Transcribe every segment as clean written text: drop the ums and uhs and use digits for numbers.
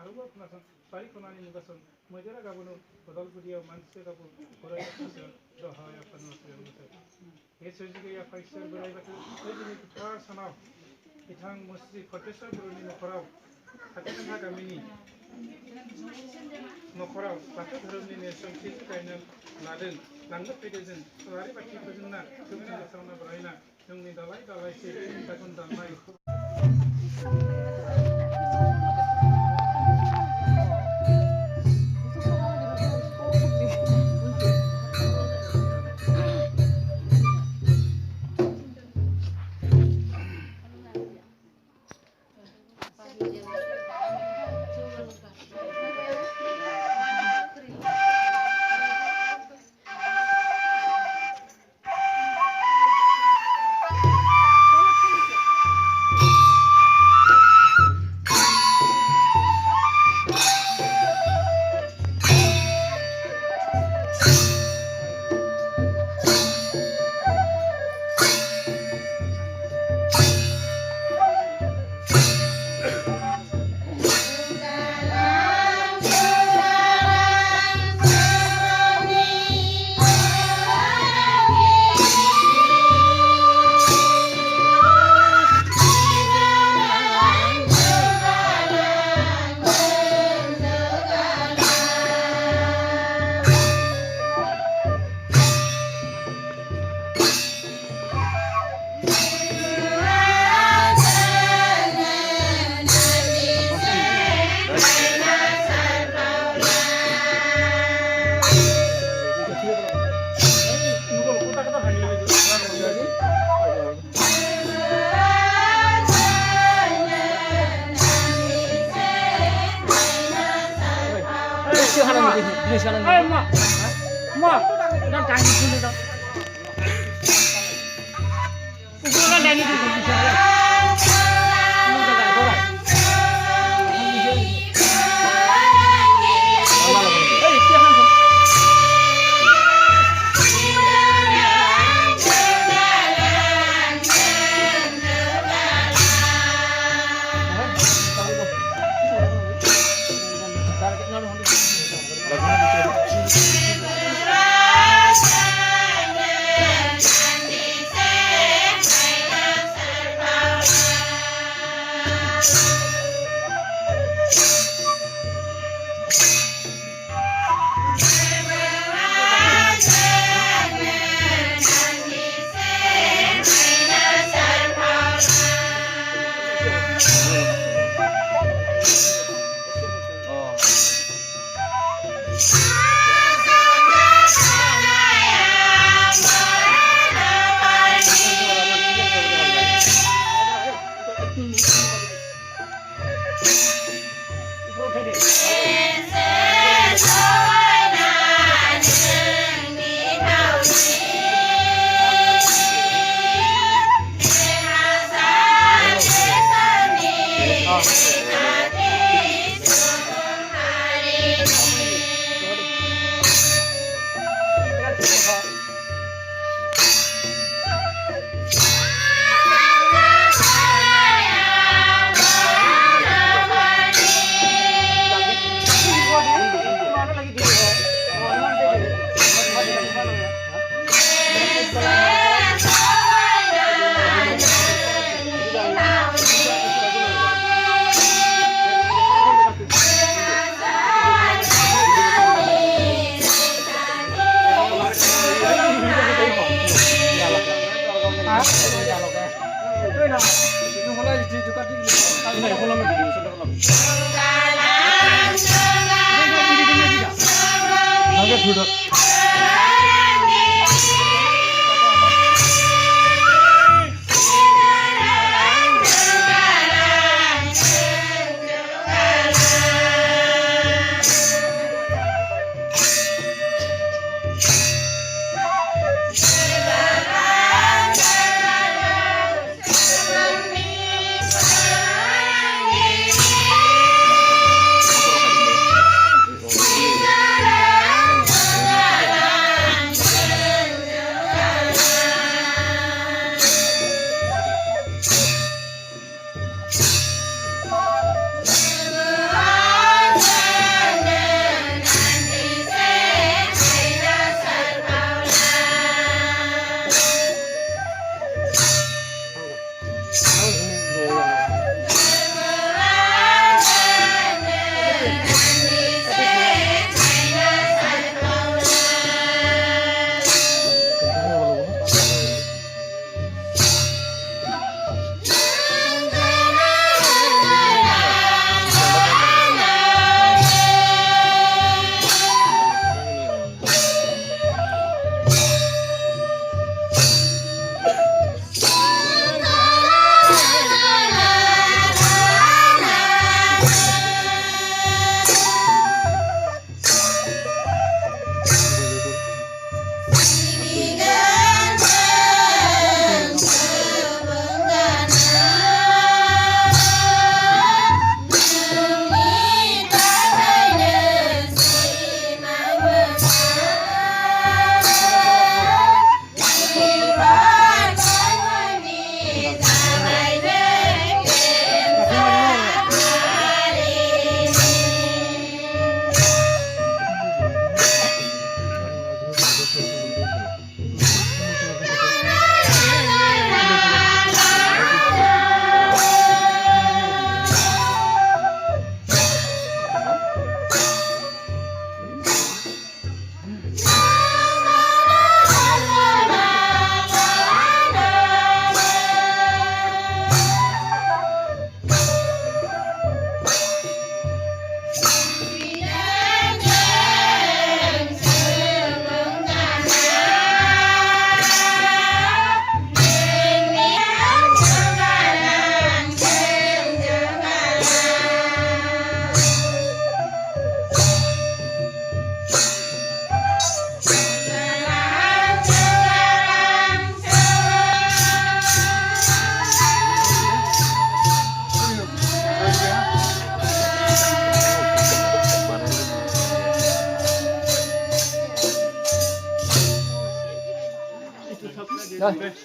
आरोबाव खोनासं बारि खनानि मुगासन मैदेरा गाबोनो उदालगुरियाव मानसि गाबो फरायगासिनो दहाय आफानो हे सोरजिगिरि आफा इसोर बोराइ बाथौ दिनै गोथार सानाव बिथां मुस्रि फतेस्वर बर'नि न'खराव खाथिखाला गामिनि न'खराव बाथौ धोरोमनि नेरसोनथि गायनो लादों लांनो फैदों जों सलारि बाथि फोजोंना जोंनि गोसावना बरायना जोंनि दालाय दालायसे दागुन दाननाय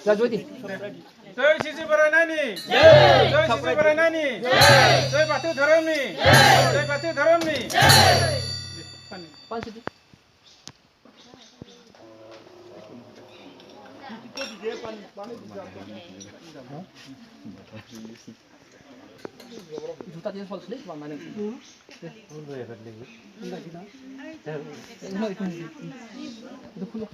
जाजोदि जय सिसि बरायनायनि जय सिसि बरायनायनि जय बाथौ धोरोमनि जय बाथौ धोरोमनि पानसुदि जुता दिन फल्सलै भन्नाले हुन्छ हेर्दै दुखुलो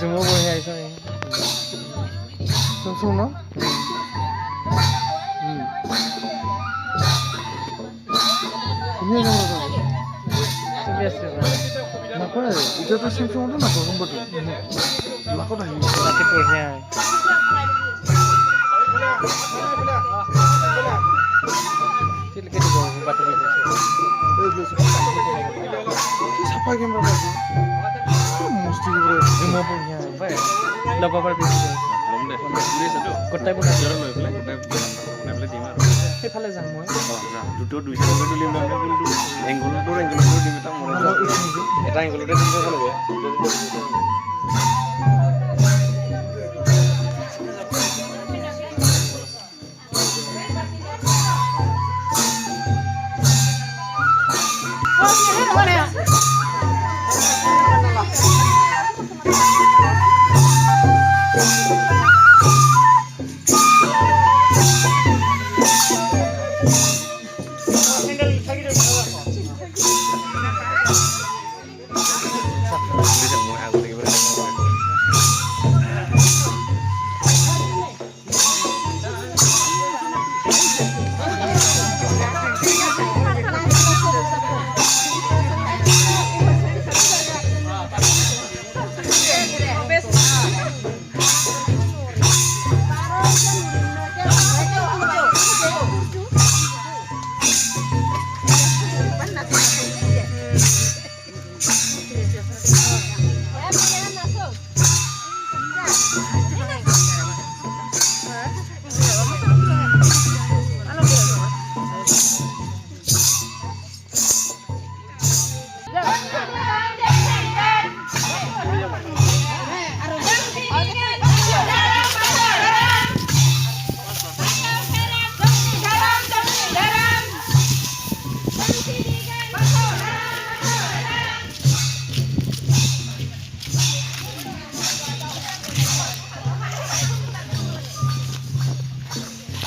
Semua boleh ya itu. Samsung no? Ini yang mana? biasa Kenapa ya? Itu tuh Samsung itu nak kau betul. Laku dah ini. tapi kurnya Sila kita bawa batu biru. Siapa yang berapa? Mesti berapa? Semua punya. Baik. Laba berbeza. Belum deh. Beli satu. Kotai pun ada. Jalan loh, kotai beli di mana? Hepala zangmo. Nah, duduk dua sampai dulu 5 dulu. Enggol dulu diminta mulai. Eta enggol udah tinggal kalau ya.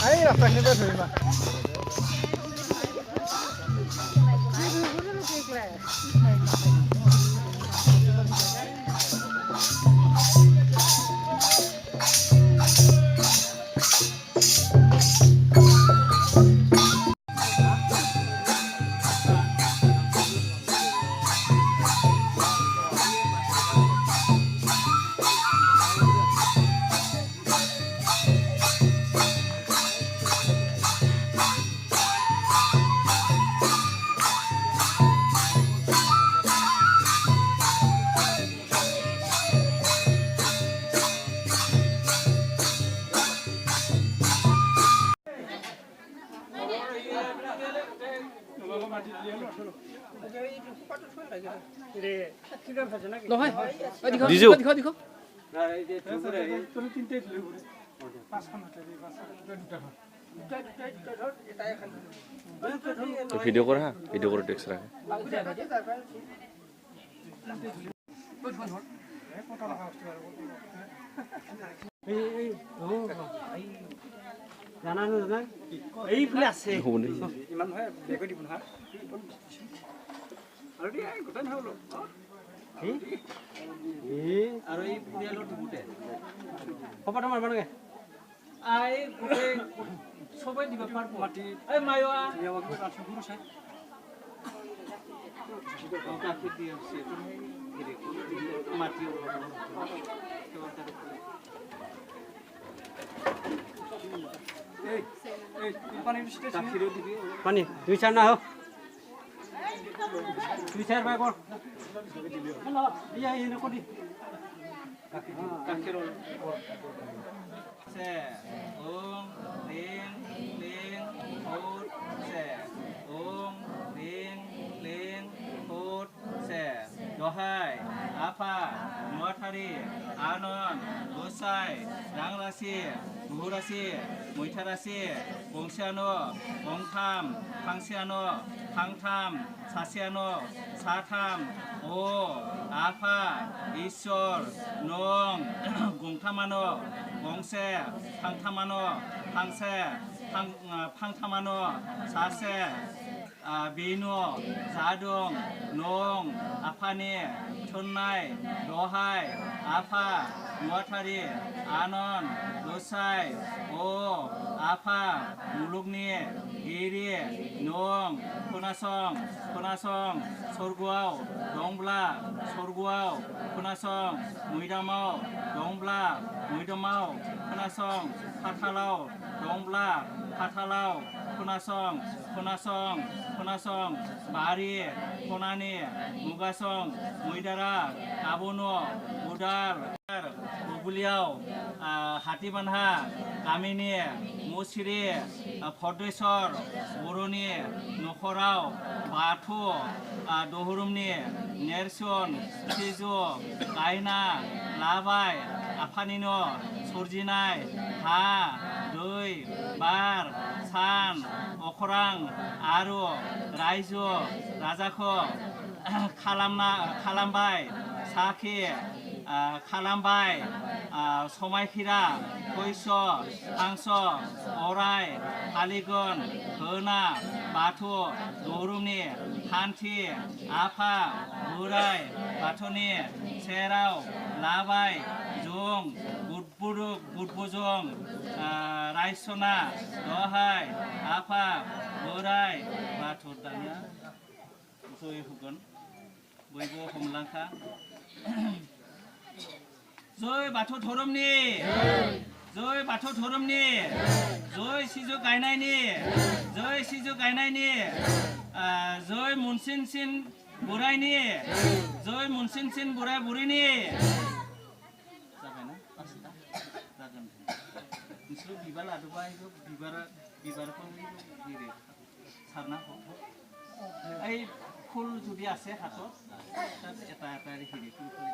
Ahí la página de firma. নহয় দিছো দিখ video' কৰা video' কৰি tax ৰাখে এইফালে আছে হ'ব নেকি ইমান নহয় বেগত দিব নহয় আৰু দিয়া গোটাই নহয় বোলো আৰু এই পৰিয়ালৰ দুগুটে খবৰটা মাৰিব লাগে আই গোটেই সবাই দিব পারব মাটি এই মায়োয়া ইয়াকে কাছে গুরু সাহেব কাকে দিয়ে আছে মাটি এই এই পানি মিষ্টি কাকিরও দিবি পানী 2-4 না হোক 2-4 বাই কর ইয়া ইনে কোদি কাকিরও se ong ling ling hut se ong ling ling hut se dohai apa nuathari anon gosai rangrasi buhurasi muitharasi bongsiano bongtham phangsiano phangtham sasiano satham o apa ishor nong gongthamano gongse phangthamano phangse phangthamano sase bino zadong nong aphani thonnai dohai apha nuathari anon losai o apha mulugni iri nong khonasong sorguau dongbla sorguau khonasong muidamau dongbla muidamau khonasong phathalau dongbla phathalau khonasong bari khonani mugasong muidara abono udar bubuliau hatibandha kamini musiri fordesor boroni nokhorau bathu dohurumni nerson sijo kaina labai afanino surjinai ha dui bar san okhrang aru raijo rajako खालामबाय साखि खालामबाय समायखिरा कैस हांस array फालिगोन होना बाथौ धोरोमनि खान्थि आफा बोराइ बाथौनि सेराव लाबाय जों बुदबुजों रायसना दहाय आफा बोराइ बाथौ दानिया जय होगोन बयबो हमलांखा जय बाथौ धोरोमनि जय बाथौ धोरोमनि जय सिजौ गायनायनि जय सिजौ गायनायनि जय मुनसिनसिन बोराइनि जय मुनसिनसिन बोराइ बुरैनि जाबायना पासता जागोन नोंसोर बिबार लादोंबा बिबारखौ सारना हो এই ফুল যদি আছে হাতত তাত এটা এটা হেৰি ফুল কৰি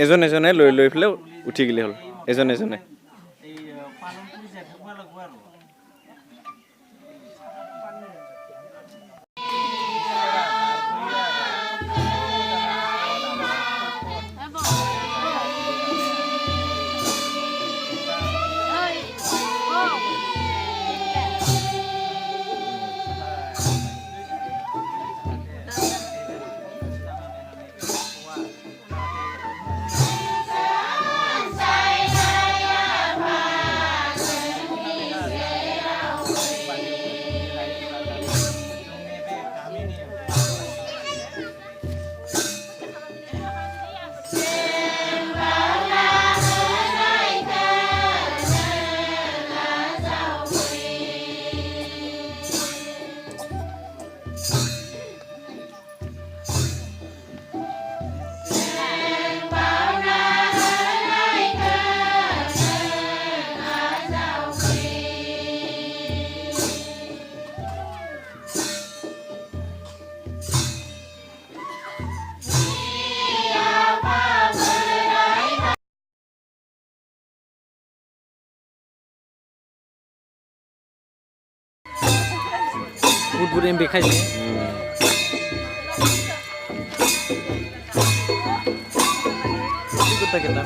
এজনে লৈ লৈ পেলাই উঠি গ'লে হ'ল এজনে এই পালনটো জেগা লাগব আৰু ভৰপুৰ এমবি খাইছে কি কৰতে গেলাম